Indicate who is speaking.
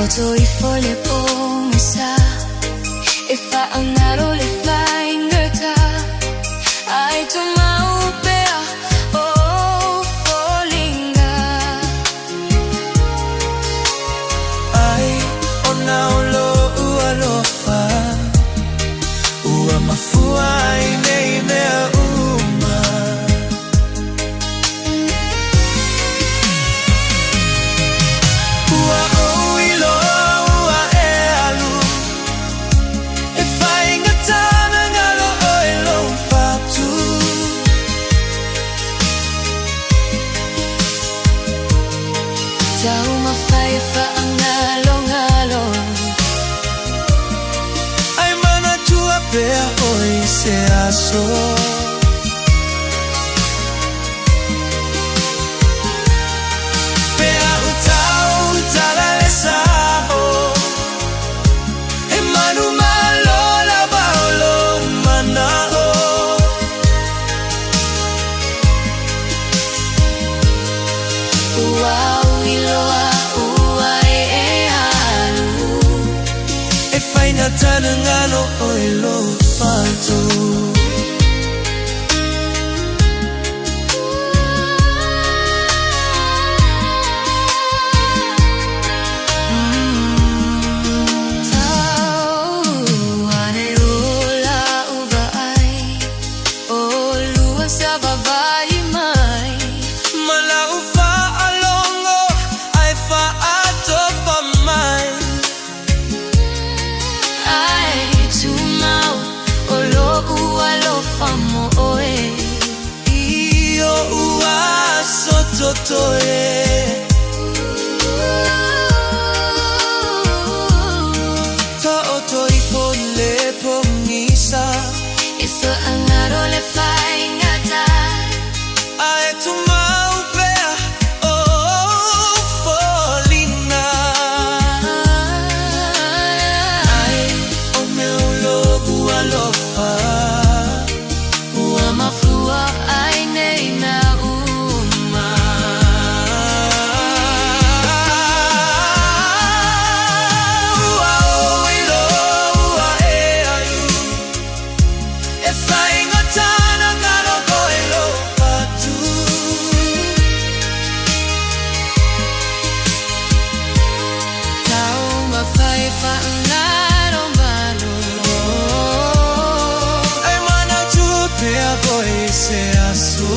Speaker 1: To'y folye pong isa Ifa ang naroli flying ta Ay tumaupea Oh, falling ka
Speaker 2: Ay, ona ulo ualofa Ua mafua ine mea uma Ua oilo ua e alu E fai ngatana ngalo oilo fatu
Speaker 1: Tau mafai fa ang ngalo-ngalo
Speaker 2: Ay mana tua pea oi se aso Pea utau utala Lesā E manu malo la baolo manao
Speaker 1: Ua uiloa ua e alu
Speaker 2: E fai na tana ngano oilo falto
Speaker 1: Tau ane ula uba ai O lua sa babae mai
Speaker 2: Malau fa alongo ai fa ato pa mai
Speaker 1: Ai tumau o lo ua lo famo oe
Speaker 2: Io ua sototoe Ta oto I fole pongisa
Speaker 1: Ifa ang narole fai ngata
Speaker 2: Ai tu mau pea oh folina Ai o meu logo alofa
Speaker 1: Ua mafua ai nei na uma
Speaker 2: Ua oilo ua e alu E fai ngatana ngalo koilo fatu
Speaker 1: Tau mafai fa ngaro-ngaro
Speaker 2: Ai mana tu pea boy se aso